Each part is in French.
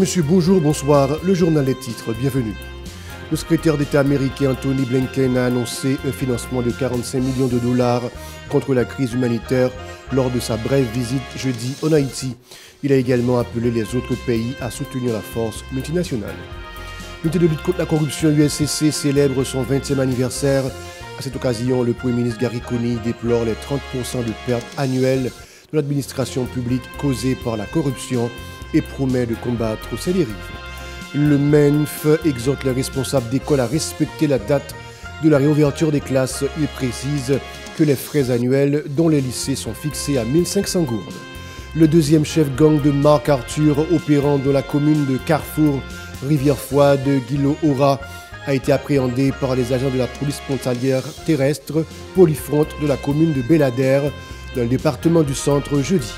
messieurs, bonjour, bonsoir. Le journal des titres, bienvenue. Le secrétaire d'État américain Anthony Blinken a annoncé un financement de 45 millions de dollars contre la crise humanitaire lors de sa brève visite jeudi en Haïti. Il a également appelé les autres pays à soutenir la force multinationale. L'unité de lutte contre la corruption USCC célèbre son 20e anniversaire. À cette occasion, le Premier ministre Gary Coney déplore les 30% de pertes annuelles de l'administration publique causées par la corruption et promet de combattre ces dérives. Le MENF exhorte les responsables d'école à respecter la date de la réouverture des classes. Il précise que les frais annuels dont les lycées sont fixés à 1500 gourdes. Le deuxième chef gang de Marc Arthur, opérant dans la commune de Carrefour, Rivière-Froide, Guilo Ora, a été appréhendé par les agents de la police frontalière terrestre Polyfront de la commune de Belladère, dans le département du Centre, jeudi.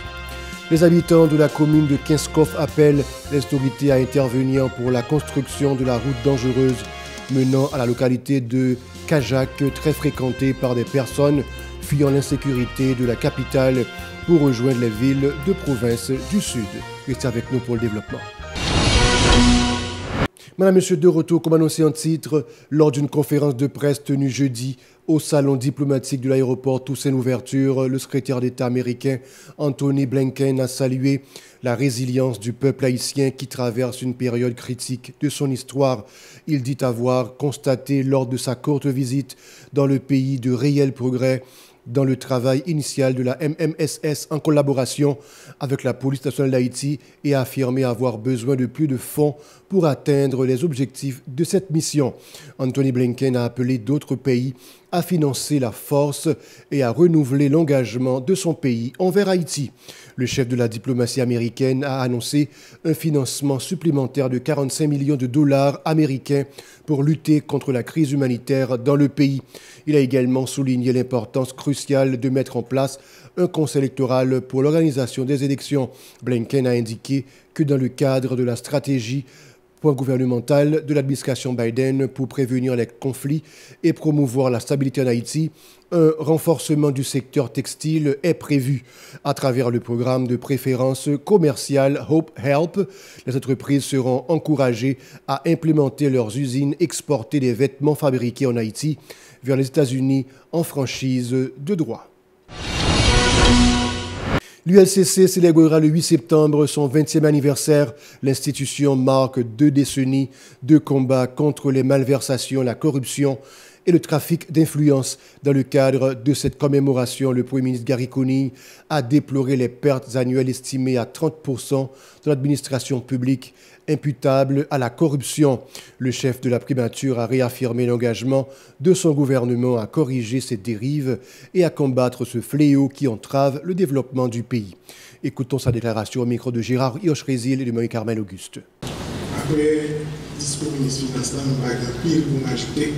Les habitants de la commune de Kinskov appellent les autorités à intervenir pour la construction de la route dangereuse menant à la localité de Kajak, très fréquentée par des personnes fuyant l'insécurité de la capitale pour rejoindre les villes de province du Sud. Restez avec nous pour le développement. Madame, Monsieur, de retour, comme annoncé en titre, lors d'une conférence de presse tenue jeudi au salon diplomatique de l'aéroport Toussaint-Louverture, le secrétaire d'État américain Anthony Blinken a salué la résilience du peuple haïtien qui traverse une période critique de son histoire. Il dit avoir constaté lors de sa courte visite dans le pays de réels progrès dans le travail initial de la MMSS en collaboration avec la police nationale d'Haïti et a affirmé avoir besoin de plus de fonds pour atteindre les objectifs de cette mission. Anthony Blinken a appelé d'autres pays à financer la force et à renouveler l'engagement de son pays envers Haïti. Le chef de la diplomatie américaine a annoncé un financement supplémentaire de 45 millions de dollars américains pour lutter contre la crise humanitaire dans le pays. Il a également souligné l'importance cruciale de mettre en place un conseil électoral pour l'organisation des élections. Blinken a indiqué que dans le cadre de la stratégie gouvernementale de l'administration Biden pour prévenir les conflits et promouvoir la stabilité en Haïti, un renforcement du secteur textile est prévu. À travers le programme de préférence commerciale Hope Help, les entreprises seront encouragées à implémenter leurs usines exporter des vêtements fabriqués en Haïti vers les États-Unis en franchise de droit. L'ULCC célébrera le 8 septembre son 20e anniversaire. L'institution marque 2 décennies de combat contre les malversations, la corruption et le trafic d'influence. Dans le cadre de cette commémoration, le Premier ministre Gary Coney a déploré les pertes annuelles estimées à 30% de l'administration publique imputable à la corruption. Le chef de la primature a réaffirmé l'engagement de son gouvernement à corriger ces dérives et à combattre ce fléau qui entrave le développement du pays. Écoutons sa déclaration au micro de Gérard Hioche-Résil et de Marie-Carmen Auguste. Après le discours du ministre Finance, nous n'avons pas de pile pour m'ajouter.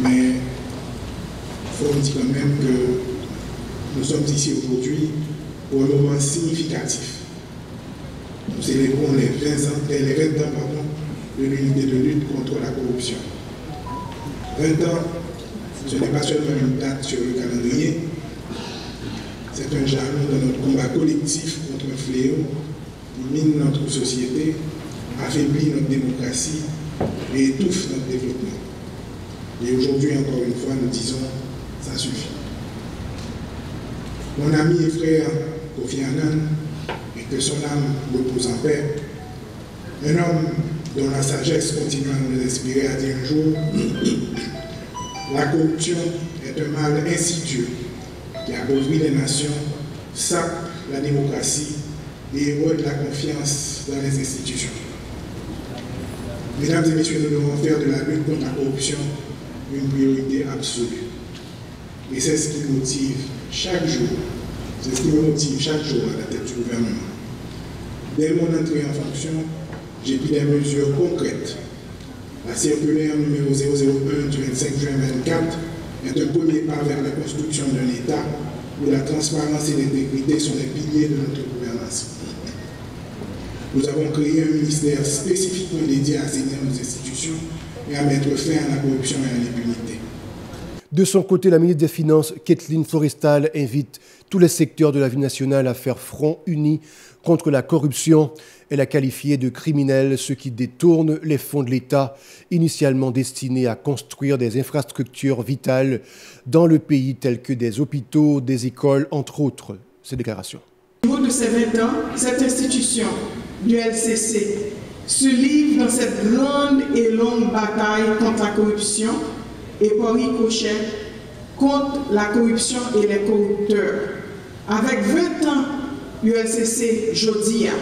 Mais il faut dire quand même que nous sommes ici aujourd'hui pour un moment significatif. Nous célébrons les 20 ans de l'unité de lutte contre la corruption. 20 ans, ce n'est pas seulement une date sur le calendrier, c'est un jalon de notre combat collectif contre un fléau qui mine notre société, affaiblit notre démocratie et étouffe notre développement. Et aujourd'hui, encore une fois, nous disons, ça suffit. Mon ami et frère Kofi Annan, et que son âme repose en paix, un homme dont la sagesse continue à nous inspirer, a dit un jour, la corruption est un mal insidieux qui appauvrit les nations, sape la démocratie et érode la confiance dans les institutions. Mesdames et messieurs, nous devons faire de la lutte contre la corruption une priorité absolue. Et c'est ce qui nous motive chaque jour. C'est ce qui me motive chaque jour à la tête du gouvernement. Dès mon entrée en fonction, j'ai pris des mesures concrètes. La circulaire numéro 001 du 25 juin 2024 est un premier pas vers la construction d'un État où la transparence et l'intégrité sont les piliers de notre gouvernance. Nous avons créé un ministère spécifiquement dédié à assainir nos institutions et à mettre fin à la corruption et à l'impunité. De son côté, la ministre des Finances, Kathleen Florestal, invite tous les secteurs de la vie nationale à faire front uni contre la corruption. Elle a qualifié de criminels ceux qui détournent les fonds de l'État, initialement destinés à construire des infrastructures vitales dans le pays, telles que des hôpitaux, des écoles, entre autres. Ces déclarations. Au niveau de ces 20 ans, cette institution du LCC se livre dans cette grande et longue bataille contre la corruption et par ricochet contre la corruption et les corrupteurs. Avec 20 ans, l'ULCC, Jodia,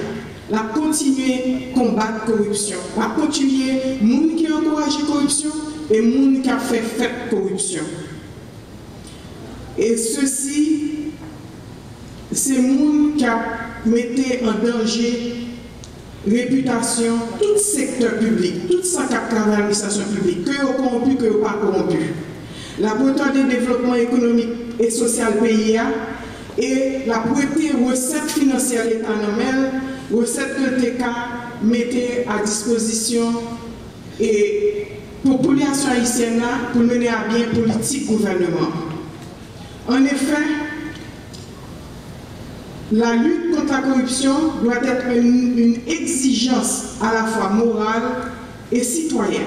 la continuer à combattre la corruption, la continuer les gens qui encouragent la corruption et les gens qui ont fait corruption. Et ceci, c'est les gens qui ont mis en danger réputation, tout secteur public, tout ça qui a travaillé l'administration publique, que vous corrompu, que vous pas corrompu. La Bretagne de développement économique et social pays et la prêter recettes financières l'État nommel, recettes que le TK mettait à disposition et population haïtienne pour mener à bien politique gouvernement. En effet, la lutte contre la corruption doit être une exigence à la fois morale et citoyenne.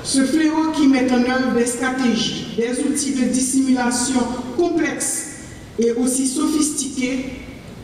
Ce fléau qui met en œuvre des stratégies, des outils de dissimulation complexes et aussi sophistiqués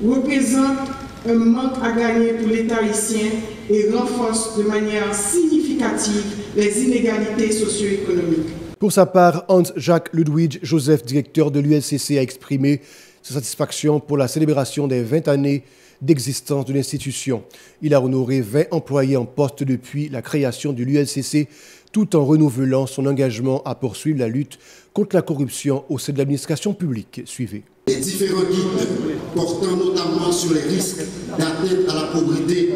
représente un manque à gagner pour l'État haïtien et renforce de manière significative les inégalités socio-économiques. Pour sa part, Hans-Jacques Ludwig Joseph, directeur de l'ULCC, a exprimé sa satisfaction pour la célébration des 20 années d'existence de l'institution. Il a honoré 20 employés en poste depuis la création de l'ULCC, tout en renouvelant son engagement à poursuivre la lutte contre la corruption au sein de l'administration publique. Suivez. Les différents guides portant notamment sur les risques d'atteinte à la pauvreté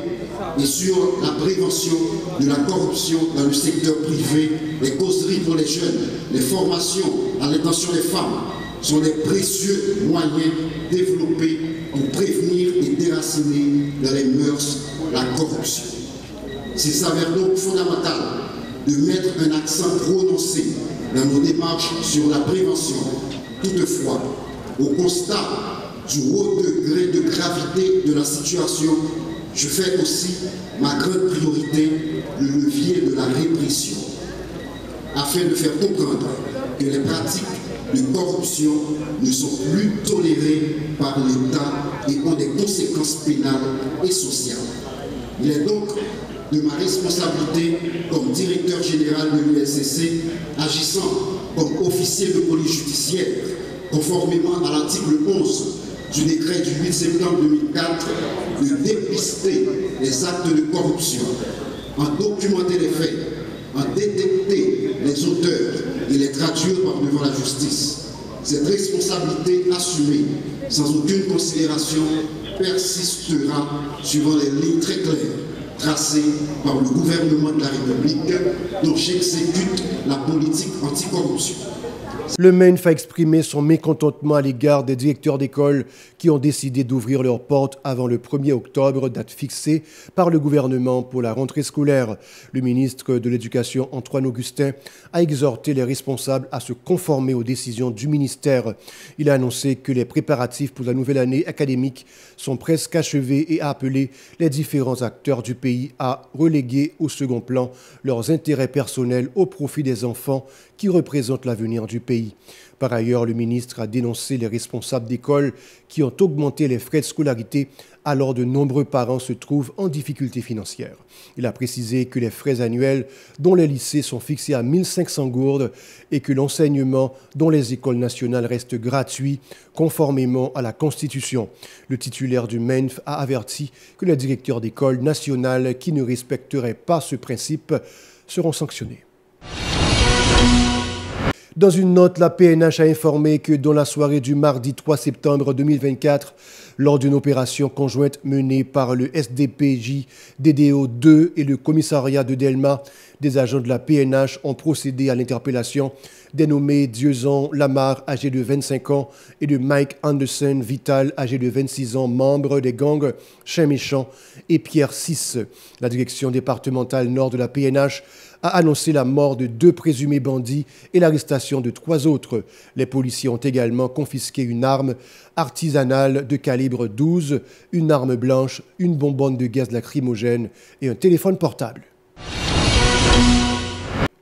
et sur la prévention de la corruption dans le secteur privé, les causeries pour les jeunes, les formations à l'intention des femmes sont des précieux moyens développés pour prévenir et déraciner dans les mœurs la corruption. Il s'avère donc fondamental de mettre un accent prononcé dans nos démarches sur la prévention. Toutefois, au constat du haut degré de gravité de la situation, je fais aussi ma grande priorité le levier de la répression, afin de faire comprendre que les pratiques de corruption ne sont plus tolérées par l'État et ont des conséquences pénales et sociales. Il est donc de ma responsabilité comme directeur général de l'ULCC, agissant comme officier de police judiciaire, conformément à l'article 11 du décret du 8 septembre 2004, de dépister les actes de corruption, en documenter les faits, en détecter les auteurs et les traduire devant la justice. Cette responsabilité assumée, sans aucune considération, persistera suivant les lignes très claires tracées par le gouvernement de la République dont j'exécute la politique anticorruption. Le MENF a exprimé son mécontentement à l'égard des directeurs d'école qui ont décidé d'ouvrir leurs portes avant le 1er octobre, date fixée par le gouvernement pour la rentrée scolaire. Le ministre de l'Éducation, Antoine Augustin, a exhorté les responsables à se conformer aux décisions du ministère. Il a annoncé que les préparatifs pour la nouvelle année académique sont presque achevés et a appelé les différents acteurs du pays à reléguer au second plan leurs intérêts personnels au profit des enfants qui représentent l'avenir du pays. Par ailleurs, le ministre a dénoncé les responsables d'école qui ont augmenté les frais de scolarité alors de nombreux parents se trouvent en difficulté financière. Il a précisé que les frais annuels dont les lycées sont fixés à 1500 gourdes et que l'enseignement dont les écoles nationales restent gratuit conformément à la Constitution. Le titulaire du MENF a averti que les directeurs d'écoles nationales qui ne respecteraient pas ce principe seront sanctionnés. Dans une note, la PNH a informé que dans la soirée du mardi 3 septembre 2024, lors d'une opération conjointe menée par le SDPJ DDO 2 et le commissariat de Delma, des agents de la PNH ont procédé à l'interpellation dénommés Dieuson Lamar, âgé de 25 ans, et de Mike Anderson Vital, âgé de 26 ans, membre des gangs Chien Méchant et Pierre 6. La direction départementale nord de la PNH a annoncé la mort de 2 présumés bandits et l'arrestation de 3 autres. Les policiers ont également confisqué une arme artisanale de calibre 12, une arme blanche, une bonbonne de gaz lacrymogène et un téléphone portable.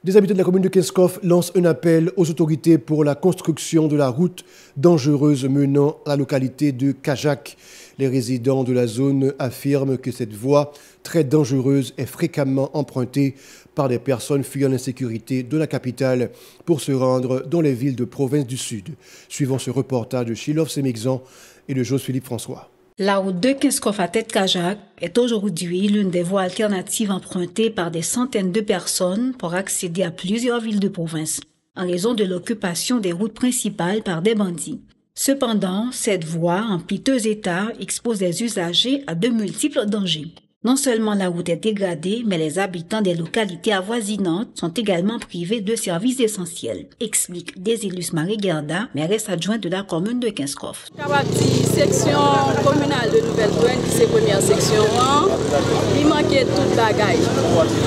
Des habitants de la commune de Kinskov lancent un appel aux autorités pour la construction de la route dangereuse menant à la localité de Kajak. Les résidents de la zone affirment que cette voie très dangereuse est fréquemment empruntée par des personnes fuyant l'insécurité de la capitale pour se rendre dans les villes de province du Sud. Suivant ce reportage de Chilov Semexan et de Joseph-Philippe François. La route de Kinskov à Tête-Kajak est aujourd'hui l'une des voies alternatives empruntées par des centaines de personnes pour accéder à plusieurs villes de province, en raison de l'occupation des routes principales par des bandits. Cependant, cette voie en piteux état expose les usagers à de multiples dangers. Non seulement la route est dégradée, mais les habitants des localités avoisinantes sont également privés de services essentiels, explique Désilus Marie-Gerda, mairesse adjointe de la commune de Kinskov. Section communale de Nouvelle-Bruenne, qui c'est première section, il manquait toute bagaille.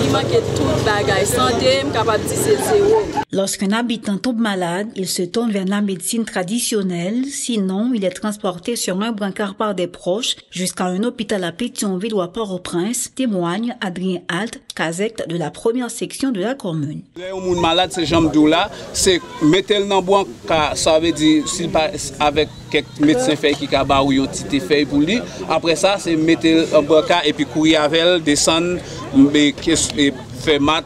Il manquait toute bagaille. Santé, capable de c'est zéro. Lorsqu'un habitant tombe malade, il se tourne vers la médecine traditionnelle, sinon il est transporté sur un brancard par des proches jusqu'à un hôpital à Pétionville ou à Port-au-Prince, témoigne Adrien Alt, casecte de la première section de la commune. Un monde malade, c'est jambes là, c'est mettre le dans brancard, ça veut dire s'il passe avec quelques médecins qui a ou un petit effet pour lui. Après ça, c'est mettre un brancard et puis courir avec elle, descendre et faire mat.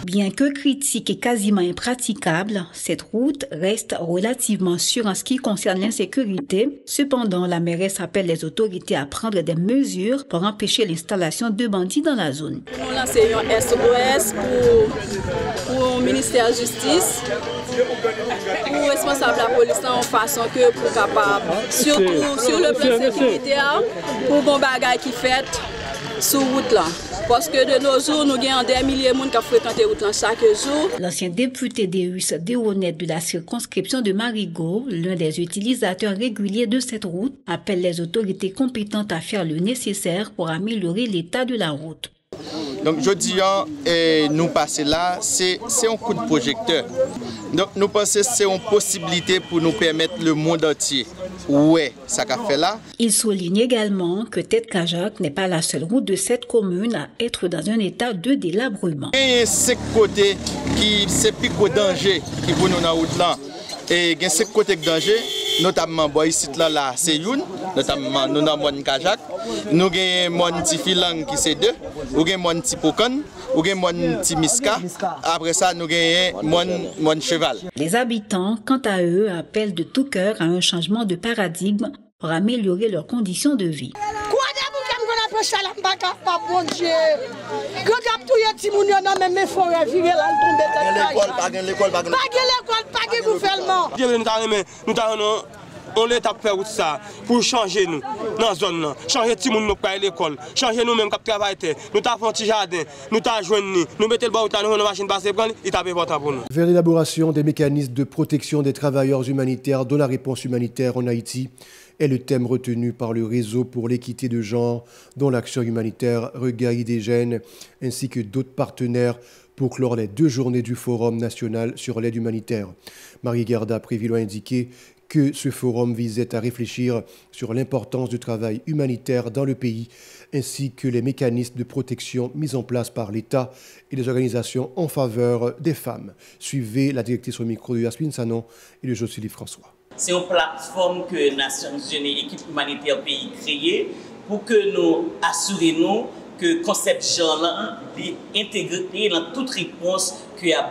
Bien que critique et quasiment impraticable, cette route reste relativement sûre en ce qui concerne l'insécurité. Cependant, la mairesse appelle les autorités à prendre des mesures pour empêcher l'installation de bandits dans la zone. Nous lançons un SOS pour le ministère de la Justice, pour le responsable de la police en façon que pour capable, surtout sur le plan sécurité, pour bon bagage qui fait sur route là. Parce que de nos jours, nous avons des milliers de gens qui fréquentent la route chaque jour. L'ancien député d'Eus Déhonnête de la circonscription de Marigot, l'un des utilisateurs réguliers de cette route, appelle les autorités compétentes à faire le nécessaire pour améliorer l'état de la route. Donc, je dis, nous passer là, c'est un coup de projecteur. Donc, nous pensons que c'est une possibilité pour nous permettre le monde entier. Ouais, ça qu'a fait là. Il souligne également que Tête-Kajak n'est pas la seule route de cette commune à être dans un état de délabrement. Il y a 5 côtés qui c'est plus de danger qui pour nous dans la route là. Et il y a 5 côtés de danger, notamment ici là c'est une, notamment nous dans mon Kajak, nous avons mon petit filang qui c'est 2, nous avons mon petit pokan, nous avons mon petit miska. Après ça nous avons mon cheval. Les habitants, quant à eux, appellent de tout cœur à un changement de paradigme pour améliorer leurs conditions de vie. On l'État fait ça pour changer nous dans la zone, changer tout le monde nous à l'école, changer nous-mêmes qui travaillent, nous avons un petit jardin, nous avons nous mettons le bas nous machine passer prendre, il tape important pour nous. Vers l'élaboration des mécanismes de protection des travailleurs humanitaires dans la réponse humanitaire en Haïti est le thème retenu par le réseau pour l'équité de genre dont l'action humanitaire Regaille des Gènes ainsi que d'autres partenaires pour clore les 2 journées du Forum national sur l'aide humanitaire. Marie-Gerda Prévilo a indiqué que ce forum visait à réfléchir sur l'importance du travail humanitaire dans le pays, ainsi que les mécanismes de protection mis en place par l'État et les organisations en faveur des femmes. Suivez la directrice au micro de Yasmine Sanon et de Josely François. C'est une plateforme que les Nations Unies, équipe humanitaire pays créée, pour que nous assurions que le concept genre est intégré dans toute réponse qu'il y a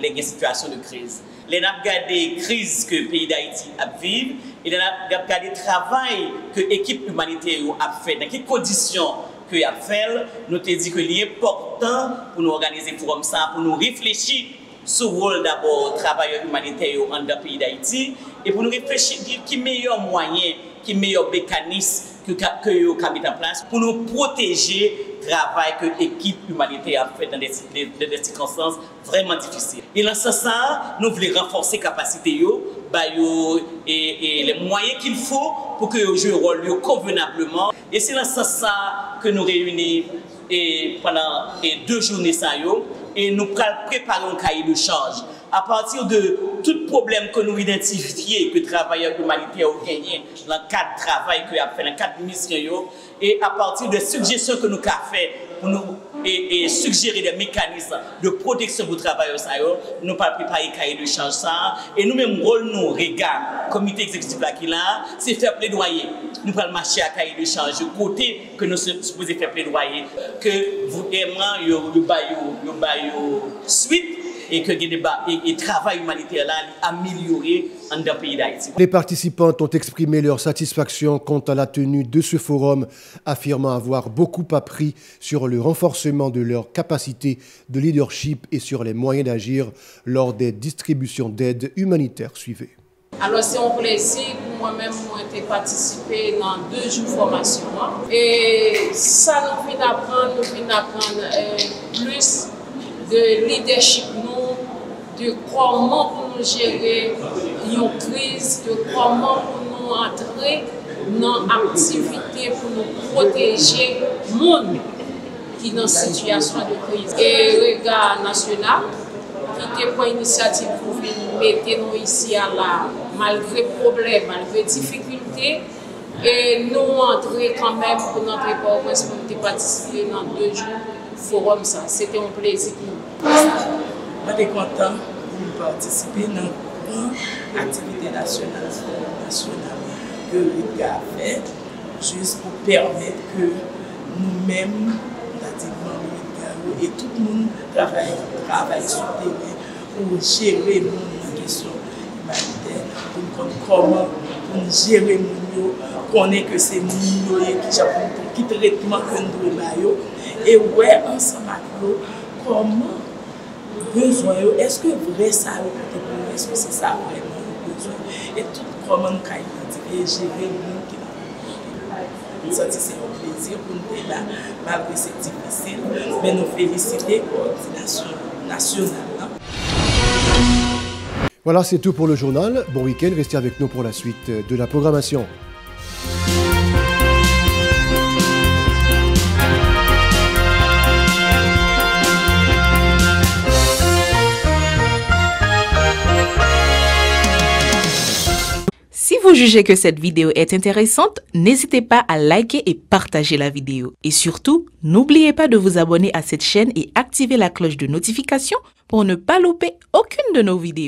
les situations de crise. Les n'a regardé la crise que le pays d'Haïti a vécu, et les n'a regardé le travail que l'équipe humanitaire a fait, dans quelles conditions qu'il a fait. Nous te dit que c'est important pour nous organiser un forum ça, pour nous réfléchir sur le rôle d'abord travailleurs humanitaires dans le pays d'Haïti, et pour nous réfléchir qui meilleur moyen, qui meilleur mécanisme que yo ka mettre en place pour nous protéger le travail que l'équipe humanitaire a fait dans des circonstances vraiment difficiles. Et dans ce sens, nous voulons renforcer la capacité et les moyens qu'il faut pour que jouent un rôle convenablement. Et c'est dans ce sens que nous réunissons pendant 2 journées et nous préparons un cahier de charge. À partir de tout problème que nous identifions, que les travailleurs humanitaires ont gagné dans le cadre de travail que a fait, dans le cadre de mission, et à partir des suggestions que nous avons fait pour nous et suggérer des mécanismes de protection pour les travailleurs, nous allons préparer le cahier de charge. Et nous-mêmes, nous, le comité exécutif là, c'est faire plaidoyer. Nous allons marcher à cahier de charge, du côté que nous sommes supposés faire plaidoyer, que vous aimez, suite. Et que le travail humanitaire là amélioré dans le pays d'Haïti. Les participantes ont exprimé leur satisfaction quant à la tenue de ce forum, affirmant avoir beaucoup appris sur le renforcement de leur capacité de leadership et sur les moyens d'agir lors des distributions d'aide humanitaire suivées. Alors c'est un plaisir pour moi-même de participer dans 2 jours de formation. Et ça nous fait apprendre plus de leadership, de comment pour nous gérer une crise, de comment pour nous entrer dans l'activité pour nous protéger le monde qui est dans une situation de crise. Et regard national, qui était pour l'initiative pour mettre nous ici à la, malgré problème, malgré difficulté, et nous entrer quand même pour notre Port-au-Prince pour participer dans 2 jours forum. C'était un plaisir pour nous. Je suis content de participer dans l'activité nationale que l'État a fait, juste pour permettre que nous-mêmes, et tout le monde travaille sur le terrain pour gérer nos questions humanitaires, pour comment gérer nos connaître que c'est nous qui traitement que nous devons et ouais ensemble avec nous comment besoin est-ce que vrai ça est-ce que c'est ça vraiment besoin et tout comment nous identifier gérer le monde qui ça c'est un plaisir pour nous là malgré c'est difficile mais nous féliciter la coordination nationale. Voilà, c'est tout pour le journal. Bon week-end, restez avec nous pour la suite de la programmation. Si vous jugez que cette vidéo est intéressante, n'hésitez pas à liker et partager la vidéo. Et surtout, n'oubliez pas de vous abonner à cette chaîne et activer la cloche de notification pour ne pas louper aucune de nos vidéos.